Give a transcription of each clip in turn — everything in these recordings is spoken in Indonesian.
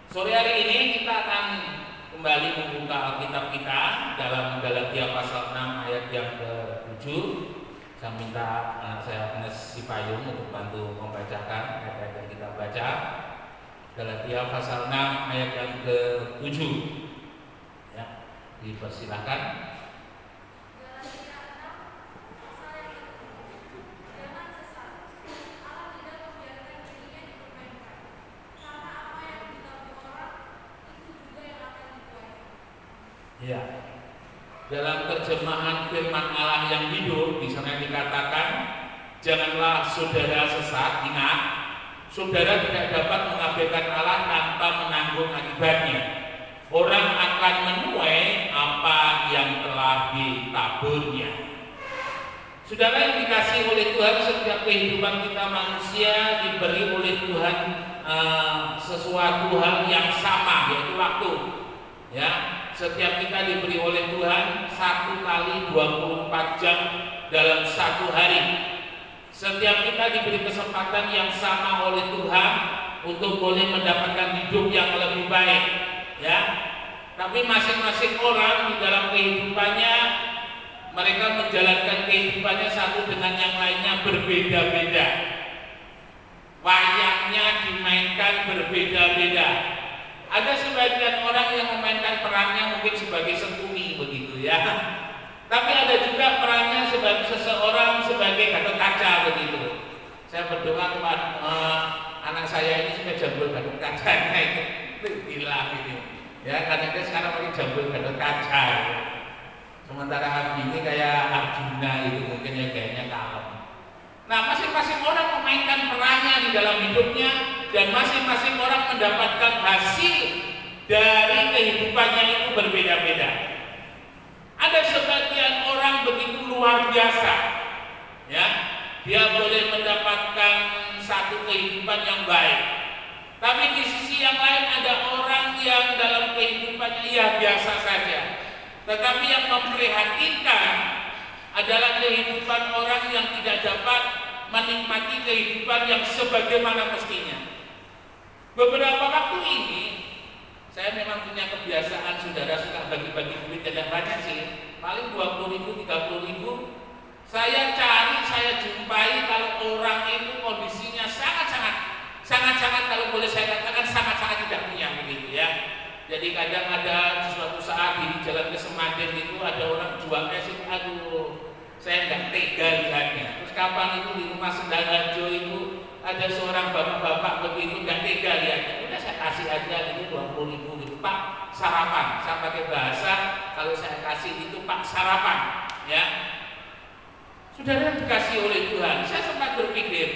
Sore hari ini kita akan kembali membuka Alkitab kita dalam Galatia pasal 6 ayat yang ke-7. Saya minta saya Agnes Sipayung untuk bantu membacakan ayat yang kita baca. Galatia pasal 6 ayat yang ke-7. Ya, dipersilakan. Ya, dalam terjemahan firman Allah yang hidup di sana dikatakan, janganlah saudara sesat. Ingat, saudara tidak dapat mengabaikan Allah tanpa menanggung akibatnya. Orang akan menuai apa yang telah ditaburnya. Saudara yang dikasihi oleh Tuhan, setiap kehidupan kita manusia diberi oleh Tuhan sesuatu hal yang sama, yaitu waktu. Ya, setiap kita diberi oleh Tuhan 1 kali 24 jam dalam satu hari. Setiap kita diberi kesempatan yang sama oleh Tuhan untuk boleh mendapatkan hidup yang lebih baik. Ya, tapi masing-masing orang di dalam kehidupannya, mereka menjalankan kehidupannya satu dengan yang lainnya berbeda-beda. Wayangnya dimainkan berbeda-beda. Ada sebagian orang yang memainkan perannya mungkin sebagai sentuni begitu ya. Tapi ada juga perannya sebagai seseorang sebagai Gatot Kaca begitu. Saya berdoa kepada anak saya ini supaya jambul Gatot Kacanya itu gila gitu. Ya, karena dia sekarang lagi jambul Gatot Kaca. Sementara Abi ini kayak Arjuna itu mungkin ya kayaknya kalem. Nah, masing-masing orang memainkan perannya di dalam hidupnya, dan masing-masing orang mendapatkan hasil dari kehidupannya itu berbeda-beda. Ada sebagian orang begitu luar biasa, ya, dia boleh mendapatkan satu kehidupan yang baik. Tapi di sisi yang lain ada orang yang dalam kehidupannya ya biasa saja. Tetapi yang memprihatinkan adalah kehidupan orang yang tidak dapat menikmati kehidupan yang sebagaimana mestinya. Beberapa waktu ini saya memang punya kebiasaan, saudara, suka bagi-bagi duit, tidak banyak sih, paling 20.000, 30.000. Saya cari, saya jumpai kalau orang itu kondisinya sangat-sangat kalau boleh saya katakan sangat-sangat tidak punya begitu ya. Jadi kadang ada di suatu saat di jalan ke Semaden itu ada orang jual es itu, aduh, saya nggak tega lihatnya. Terus kapan itu di rumah Sendal Harjo itu ada seorang bapak-bapak begitu, nggak tega lihatnya. Udah saya kasih aja itu 20.000 gitu, Pak, sarapan. Saya pakai bahasa, kalau saya kasih itu Pak sarapan, ya. Saudara dikasih oleh Tuhan, saya sempat berpikir,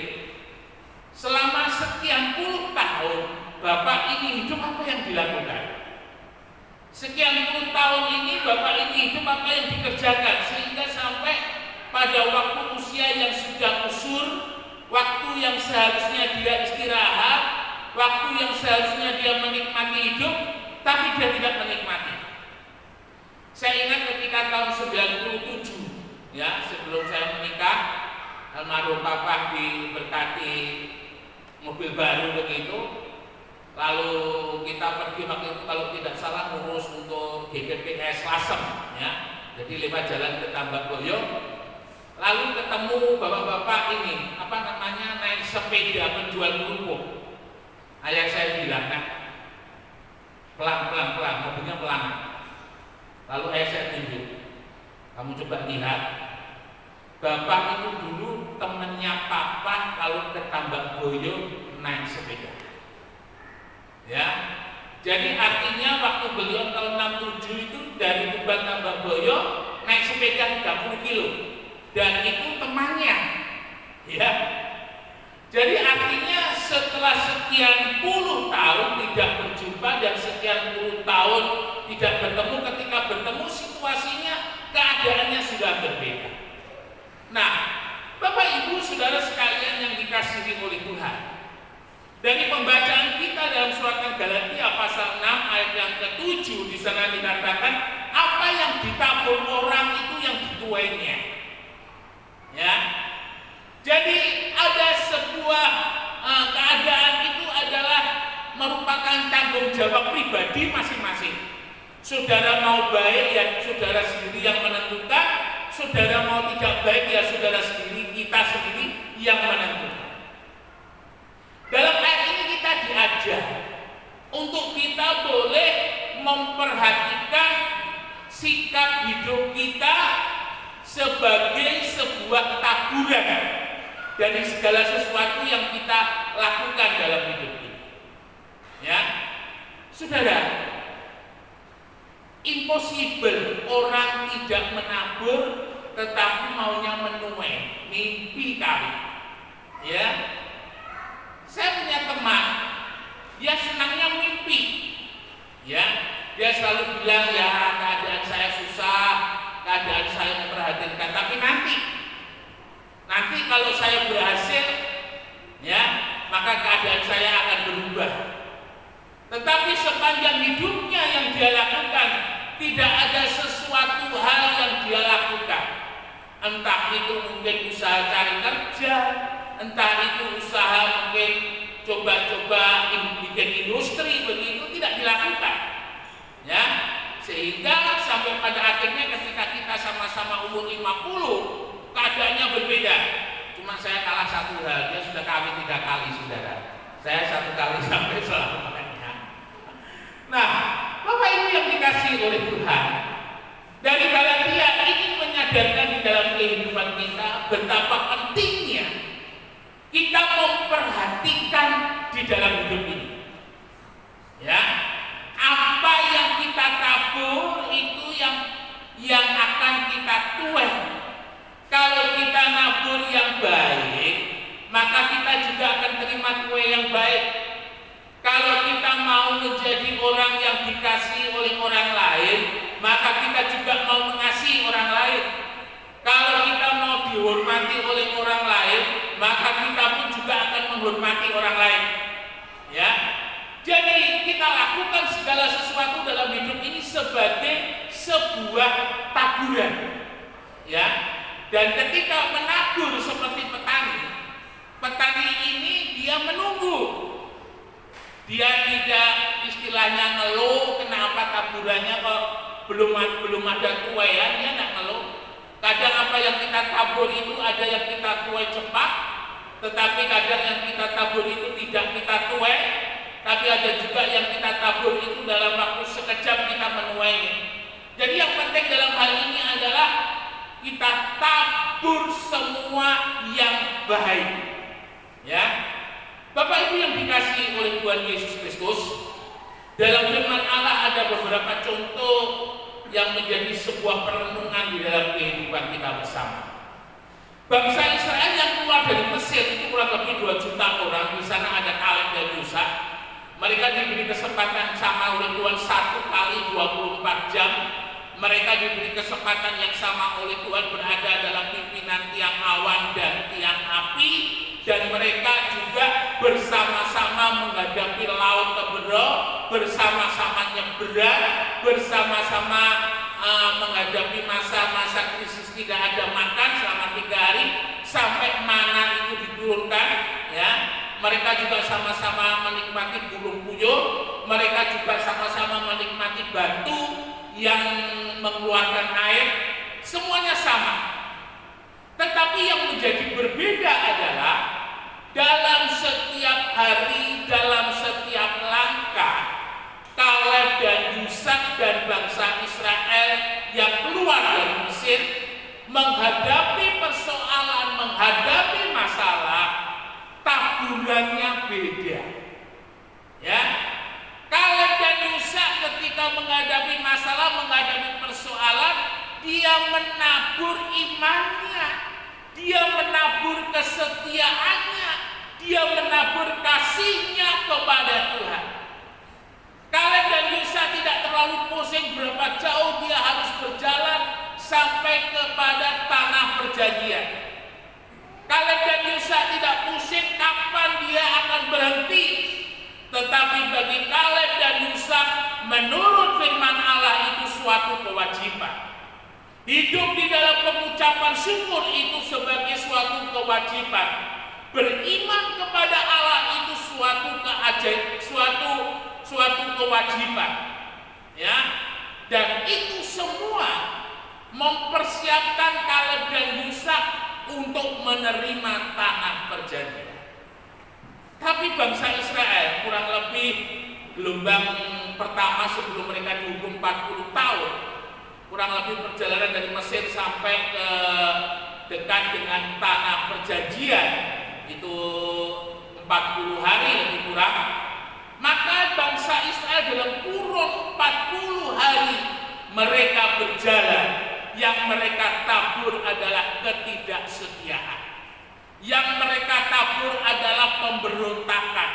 selama sekian puluh tahun bapak ini hidup apa yang dilakukan? Sekian puluh tahun ini bapak ini hidup apa yang dikerjakan sehingga sampai pada waktu usia yang sudah usur, waktu yang seharusnya dia istirahat, waktu yang seharusnya dia menikmati hidup, tapi dia tidak menikmati. Saya ingat ketika tahun 97, ya, sebelum saya menikah, almarhum papa diberkati mobil baru begitu. Lalu kita pergi waktu itu kalau tidak salah ngurus untuk GPPS Lasem, ya. Jadi lewat jalan ke Tambak Boyo. Lalu ketemu bapak-bapak ini, apa namanya, naik sepeda penjual kerupuk. Ayah saya bilang, nah, pelan, mobilnya pelan. Lalu ayah saya tunjuk, kamu coba lihat, bapak itu dulu temennya papa kalau ke Tambak Boyo naik sepeda. Ya, jadi artinya waktu beliau tahun 67 itu dari Tuban Tambak Boyo naik sepeda 30 kilo. Dan itu temannya, ya. Jadi artinya setelah sekian puluh tahun tidak berjumpa dan sekian puluh tahun tidak bertemu, ketika bertemu situasinya, keadaannya sudah berbeda. Nah, Bapak Ibu Saudara sekalian yang dikasihi oleh Tuhan, dari pembacaan kita dalam surat Galatia pasal 6 ayat yang ke-7 di sana dikatakan apa yang ditabur orang itu yang dituainya. Ya. Jadi ada sebuah keadaan itu adalah merupakan tanggung jawab pribadi masing-masing. Saudara mau baik ya saudara sendiri yang menentukan, saudara mau tidak baik ya saudara sendiri, kita sendiri yang menentukan. Dalam ayat ini kita diajar untuk kita boleh memperhatikan sikap hidup kita sebagai sebuah taburan dari segala sesuatu yang kita lakukan dalam hidup ini. Ya, saudara, impossible orang tidak menabur tetapi maunya menuai, mimpi kali. Ya, saya punya teman, dia senangnya mimpi. Ya, dia selalu bilang ya keadaan saya susah, keadaan saya memprihatinkan, tapi nanti kalau saya berhasil, ya maka keadaan saya akan berubah. Tetapi sepanjang hidupnya yang dia lakukan, tidak ada sesuatu hal yang dia lakukan. Entah itu mungkin usaha cari kerja, entah itu usaha mungkin coba-coba bikin industri, begitu tidak dilakukan. Ya, sehingga sampai pada akhirnya ketika kita sama-sama umur 50, keadaannya berbeda. Cuma saya kalah satu hal, dia sudah kawin 3 kali, saudara. Saya 1 kali sampai selamanya. Nah, Bapak Ibu yang dikasihi oleh Tuhan, dari Galatia ini menyadarkan di dalam kehidupan kita betapa pentingnya kita memperhatikan di dalam hidup ini. Ya, apa yang kita tabur itu yang akan kita tuai. Kalau kita nabur yang baik, maka kita juga akan terima kue yang baik. Kalau kita mau menjadi orang yang dikasihi oleh orang lain, maka kita juga mau mengasihi orang lain. Kalau kita mau dihormati oleh orang lain, maka kita pun juga akan menghormati orang lain. Ya, jadi kita lakukan segala sesuatu dalam hidup ini sebagai sebuah taburan. Ya, dan ketika menabur seperti petani ini dia menunggu. Dia tidak istilahnya ngeluh kenapa taburannya kok belum ada tuaian, dia tidak ngeluh. Kadang apa yang kita tabur itu ada yang kita tuai cepat, tetapi kadang yang kita tabur itu tidak kita tuai, tapi ada juga yang kita tabur itu dalam waktu sekejap kita menuainya. Jadi yang penting dalam hal ini adalah kita tabur semua yang baik. Ya, Bapak Ibu yang dikasihi oleh Tuhan Yesus Kristus, dalam firman Allah ada beberapa contoh yang menjadi sebuah perenungan di dalam kehidupan kita bersama. Bangsa Israel yang keluar dari Mesir itu kurang lebih 2 juta orang. Di sana ada Kaleb dan Yosua. Mereka diberi kesempatan sama oleh Tuhan 1 kali 24 jam. Mereka diberi kesempatan yang sama oleh Tuhan berada dalam pimpinan tiang awan dan tiang api, dan mereka juga bersama-sama menghadapi laut Teberau, bersama-sama nyebrang, bersama-sama menghadapi masa-masa krisis tidak ada makan selama 3 hari sampai mana itu diturunkan. Ya, mereka juga sama-sama menikmati burung puyuh, mereka juga sama-sama menikmati batu yang mengeluarkan air, semuanya sama. Tetapi yang menjadi berbeda adalah dalam setiap hari, dalam setiap langkah, Kaleb dan Yosua dan bangsa Israel yang keluar dari Mesir menghadapi persoalan, menghadapi masalah, taburannya beda. Ya, Kaleb dan Yosua ketika menghadapi masalah, menghadapi persoalan, dia menabur imannya, dia menabur kesetiaannya, dia menabur kasihnya kepada Tuhan. Kaleb dan Yosua tidak terlalu pusing berapa jauh dia harus berjalan sampai kepada tanah perjanjian. Kaleb dan Yosua tidak pusing kapan dia akan berhenti. Tetapi bagi Kaleb dan Yosua, menurut firman Allah itu suatu kewajiban. Hidup di dalam pengucapan syukur itu sebagai suatu kewajiban. Beriman kepada Allah itu suatu kewajiban, ya. Dan itu semua mempersiapkan Kaleb dan Yusak untuk menerima tanah perjanjian. Tapi bangsa Israel kurang lebih gelombang pertama sebelum mereka dihukum 40 tahun, kurang lebih perjalanan dari Mesir sampai ke dekat dengan tanah perjanjian itu 40 hari lebih kurang. Maka bangsa Israel dalam kurun 40 hari mereka berjalan, yang mereka tabur adalah ketidaksetiaan, yang mereka tabur adalah pemberontakan,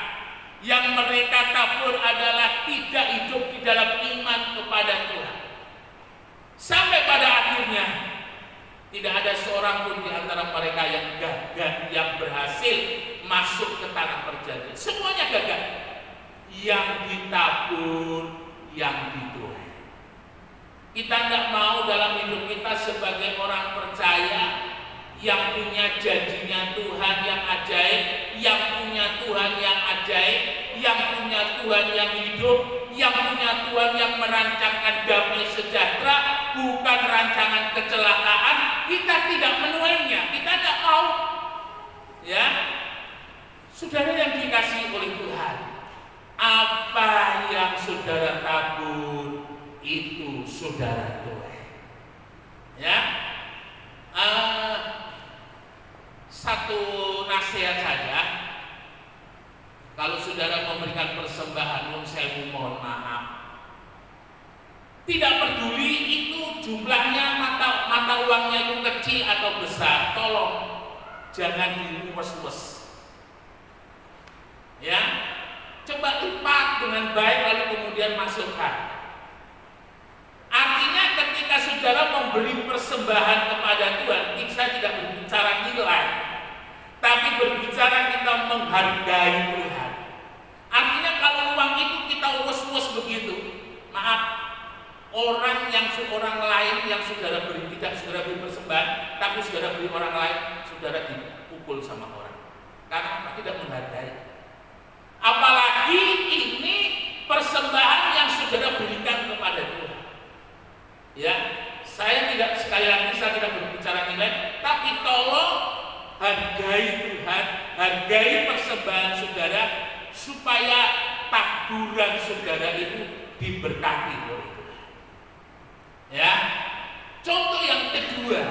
yang mereka tabur adalah tidak hidup di dalam iman kepada Tuhan. Sampai pada akhirnya tidak ada seorang pun di antara mereka yang gagal, yang berhasil masuk ke tanah perjanjian. Semuanya gagal. Yang ditabur, yang dituai. Kita tidak mau dalam hidup kita sebagai orang percaya yang punya janjinya Tuhan yang ajaib, yang punya Tuhan yang ajaib, yang punya Tuhan yang hidup, yang punya Tuhan yang merancangkan damai sejahtera, bukan rancangan kecelakaan. Kita tidak menuainya, kita tidak mau. Ya, saudara yang dikasihi oleh Tuhan, apa yang saudara tabur itu saudara tuai. Ya, satu nasihat saja. Kalau saudara memberikan persembahan, saya mohon maaf. Tidak peduli itu jumlahnya, mata uangnya itu kecil atau besar, tolong jangan diumes-umes. Ya, coba lipat dengan baik lalu kemudian masukkan. Artinya ketika saudara memberi persembahan kepada Tuhan, kita tidak berbicara nilai, tapi berbicara kita menghargai Tuhan. Artinya kalau uang itu kita us-us begitu, maaf, orang lain yang saudara beri, tidak saudara beri persembahan, tapi saudara beri orang lain, saudara dipukul sama orang. Karena tidak menghargai. Apalagi ini persembahan yang saudara berikan kepada Tuhan. Ya, saya tidak berbicara nilai, tapi tolong hargai Tuhan, hargai persembahan saudara, supaya taburan saudara itu diberkati oleh Tuhan. Ya, contoh yang kedua,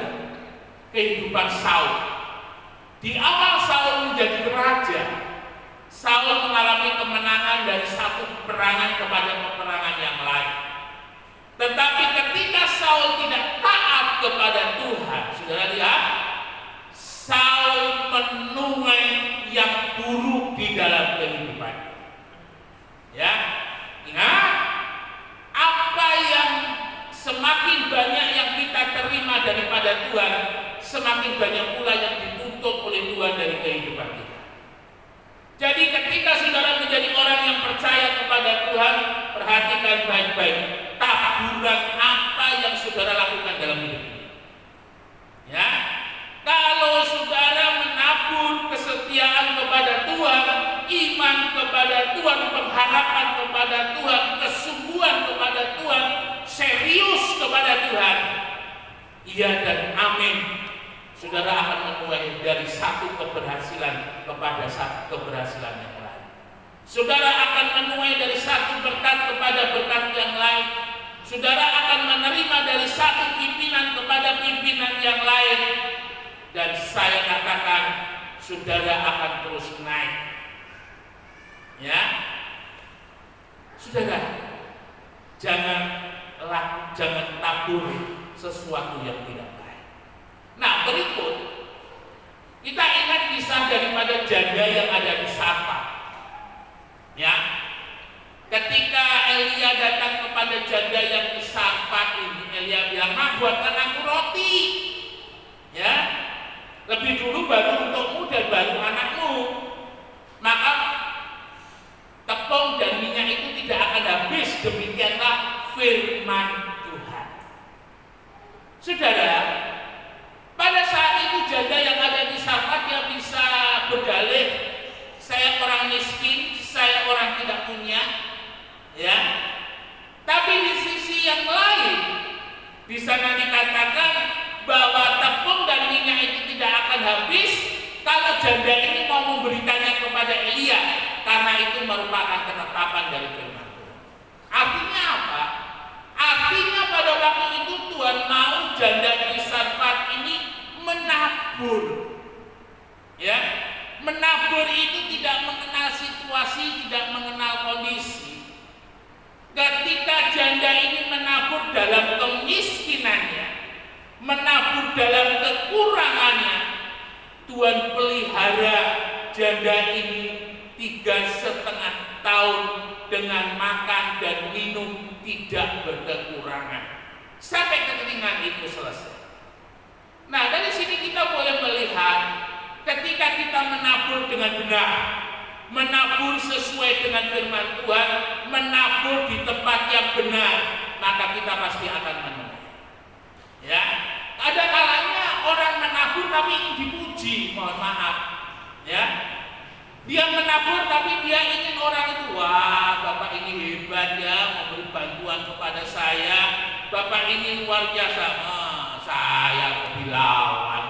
kehidupan Saul. Di awal Saul menjadi raja, Saul mengalami kemenangan dari satu peperangan kepada peperangan yang lain. Tetapi ketika Saul tidak taat kepada Tuhan, saudara lihat, Saul menuai yang buruk di dalam kehidupan. Ya, ingat, apa yang semakin banyak yang kita terima daripada Tuhan, semakin banyak pula yang dituntut oleh Tuhan dari kehidupan kita. Jadi ketika saudara menjadi orang yang percaya kepada Tuhan, perhatikan baik-baik taburan apa yang saudara lakukan dalam hidup ini. Ya, kalau saudara menabur kesetiaan kepada Tuhan, iman kepada Tuhan, pengharapan kepada Tuhan, kesungguhan kepada Tuhan, serius kepada Tuhan, iya dan amin, saudara akan menuai dari satu keberhasilan kepada satu keberhasilan yang lain. Saudara akan menuai dari satu berkat kepada berkat yang lain. Saudara akan menerima dari satu pimpinan kepada pimpinan yang lain. Dan saya katakan, saudara akan terus naik. Ya, saudara, jangan tabur sesuatu yang tidak baik. Nah, berikut kita ingat kisah daripada janda yang ada di Sarfat. Ya, ketika Elia datang kepada janda yang di Sarfat ini, Elia bilang, "Ma, buatkan aku roti." Ya, lebih dulu baru untukmu dan baru anakmu. Maka tepung dan minyak itu tidak akan habis. Demikianlah firman Tuhan. Saudara, pada saat itu janda yang ada di Sarfat yang bisa berdalih, saya orang miskin, yang tidak punya, ya. Tapi di sisi yang lain, di sana dikatakan bahwa tepung dan minyak itu tidak akan habis kalau janda ini mau memberikannya kepada Elia, karena itu merupakan ketetapan dari firman Tuhan. Artinya apa? Artinya pada waktu itu Tuhan mau janda di Sarfat ini menabur. Ya, menabur itu tidak mengenal situasi, tidak mengenal kondisi. Ketika janda ini menabur dalam kemiskinannya, menabur dalam kekurangannya, Tuhan pelihara janda ini 3,5 tahun dengan makan dan minum tidak berkekurangan sampai kekeringan itu selesai. Nah, dari sini kita boleh melihat ketika kita menabur dengan benar, menabur sesuai dengan firman Tuhan, menabur di tempat yang benar, maka kita pasti akan menuai. Ya, ada kalanya orang menabur tapi ingin dipuji, mohon maaf. Ya, dia menabur tapi dia ingin orang itu, wah, Bapak ini hebat ya, memberi bantuan kepada saya, Bapak ini luar biasa. Saya lebih lawan.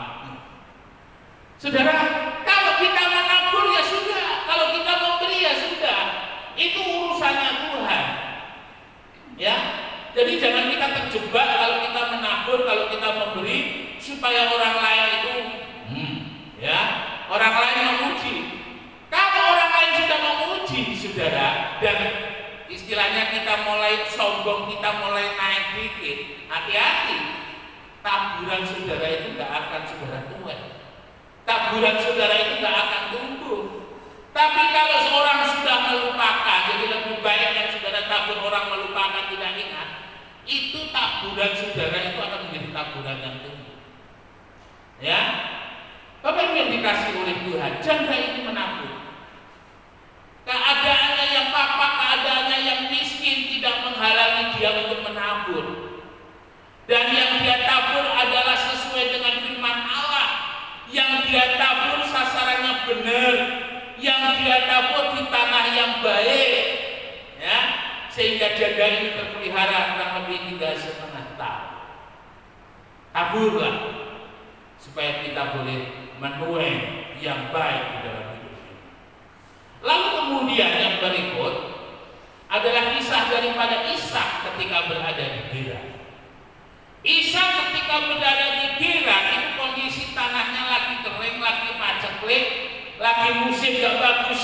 Saudara, kalau kita menabur ya sudah, kalau kita memberi ya sudah, itu urusannya Tuhan. Ya, jadi jangan kita terjebak kalau kita menabur, kalau kita memberi supaya orang lain itu, ya, orang lain memuji. Kalau orang lain sudah memuji, saudara, dan istilahnya kita mulai sombong, kita mulai naik dikit, hati-hati. Taburan saudara itu tidak akan saudara tuai. Taburan saudara itu tidak akan tumbuh. Tapi kalau seorang sudah melupakan, jadi lebih baik yang saudara tabur orang melupakan, tidak ingat, itu taburan saudara itu akan menjadi taburan yang tumbuh. Ya, Bapak yang dikasih oleh Tuhan, janda ini menabur. Keadaannya yang papa, keadaannya yang miskin tidak menghalangi dia untuk menabur. Dan yang dia tabur adalah sesuai dengan firman Allah. Yang dia tabur sasarannya benar, yang dia tabur di tanah yang baik, ya, sehingga janda ini terpelihara kurang lebih 3,5 tahun. Taburlah supaya kita boleh menuai yang baik di dalam hidup ini. Lalu kemudian yang berikut adalah kisah daripada Ishak ketika berada di Gerar. Ishak ketika berada di Gerar itu kondisi tanahnya lagi kering, lagi paceklik, lagi musim gak bagus.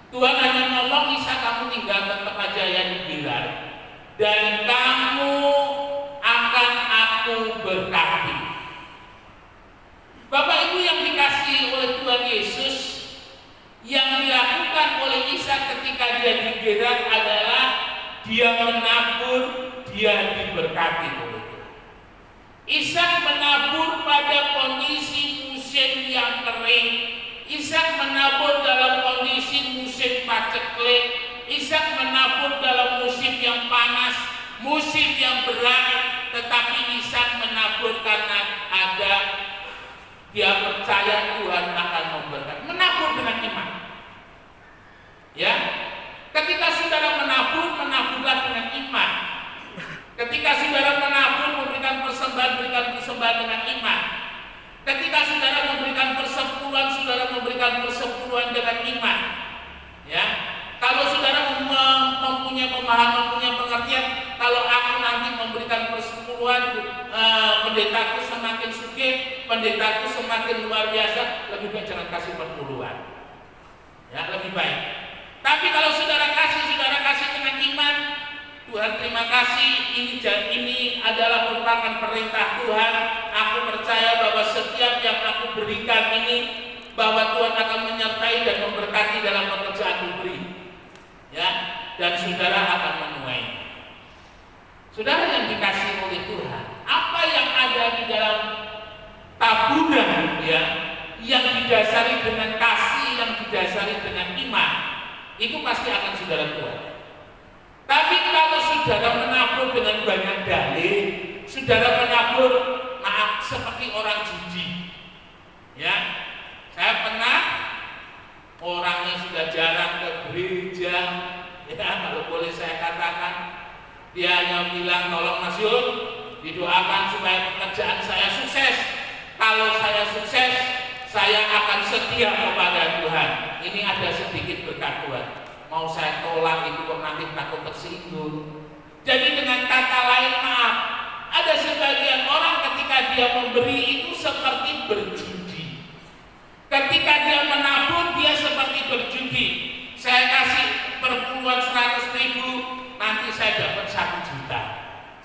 Tuhan hanya ngomong, Ishak, kamu tinggal tetap aja ya di Gerar, dan kamu akan aku berkati. Bapak Ibu yang dikasihi oleh Tuhan Yesus, yang dilakukan oleh Ishak ketika dia di Gerar adalah dia menabur, dia diberkati oleh Tuhan. Ishak menabur pada kondisi musim yang kering. Ishak menabur dalam kondisi musim paceklik. Ishak menabur dalam musim yang panas, musim yang berat. Tetapi Ishak menabur karena ada dia percaya Tuhan akan memberkati. Menabur dengan iman. Ya, ketika saudara menabur, menaburlah dengan iman. Ketika saudara menabur, memberikan persembahan dengan iman. Ketika saudara memberikan persepuluhan, saudara memberikan persepuluhan dengan iman. Ya, kalau saudara mempunyai pemahaman, mempunyai pengertian, kalau aku nanti memberikan persepuluhan, pendetaku semakin sugih, pendetaku semakin luar biasa, lebih baik jangan kasih perpuluhan. Ya, lebih baik. Tapi kalau saudara kasih dengan iman, Tuhan terima kasih, ini adalah merupakan perintah Tuhan. Aku percaya bahwa setiap yang aku berikan ini, bahwa Tuhan akan menyertai dan memberkati dalam pekerjaan beri. Ya, dan saudara akan menuai. Saudara yang dikasih oleh Tuhan, apa yang ada di dalam taburan, ya, yang didasari dengan kasih, yang didasari dengan iman, itu pasti akan saudara tuai. Tapi kalau saudara menabur dengan banyak dalih, saudara menabur, maaf, seperti orang judi. Ya, saya pernah orangnya sudah jarang ke gereja, ya kalau boleh saya katakan. Dia hanya bilang, tolong Mas Yun, didoakan supaya pekerjaan saya sukses. Kalau saya sukses, saya akan setia kepada Tuhan. Ini ada sedikit berkat Tuhan. Mau saya tolak itu kok nanti takut tersinggung. Jadi dengan kata lain, maaf, ada sebagian orang ketika dia memberi itu seperti berjudi. Ketika dia menabur, dia seperti berjudi. Saya kasih perpuluhan 100.000, nanti saya dapat 1 juta.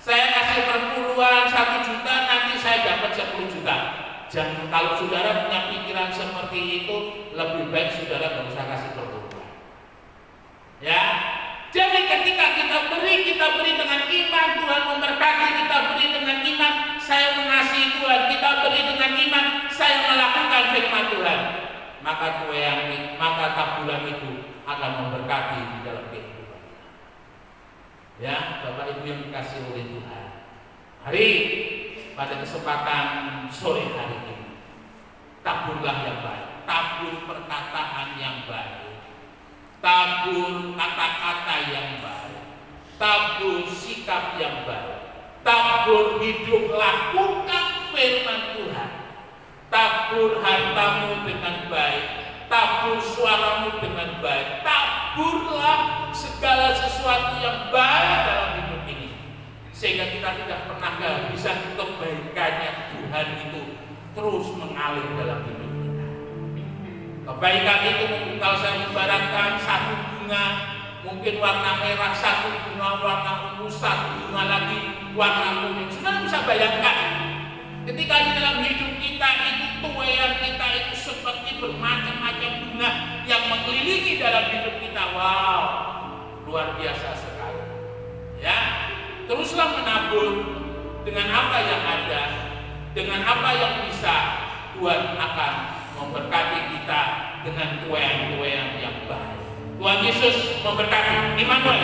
Saya kasih perpuluhan 1 juta, nanti saya dapat 10 juta. Jangan, kalau saudara punya pikiran seperti itu, lebih baik saudara nggak usah kasih perpuluhan. Ya, jadi ketika kita beri dengan iman, Tuhan memberkati. Kita beri dengan iman, saya mengasihi Tuhan. Kita beri dengan iman, saya melakukan firman Tuhan. Maka tabungan itu akan memberkati di dalam kehidupan. Ya, Bapak Ibu yang dikasihi oleh Tuhan. Mari pada kesempatan sore hari ini, taburlah yang baik, tabur perkataan yang baik, tabur kata-kata yang baik, tabur sikap yang baik, tabur hidup, lakukan firman Tuhan, tabur hartamu dengan baik, tabur suaramu dengan baik, taburlah segala sesuatu yang baik dalam hidup ini, sehingga kita tidak pernah kehabisan kebaikannya Tuhan itu terus mengalir dalam hidup kita. Kebaikan itu mungkin kalau saya ibaratkan satu bunga, mungkin warna merah, satu bunga warna ungu, satu bunga lagi warna kuning. Saudara bisa bayangkan ketika di dalam hidup kita itu tuayan kita itu seperti bermacam-macam bunga yang mengelilingi dalam hidup kita. Wow, luar biasa sekali. Ya, teruslah menabur dengan apa yang ada, dengan apa yang bisa. Tuhan akan memberkati kita dengan tuayan-tuayan yang baik. Tuhan Yesus memberkati. Immanuel.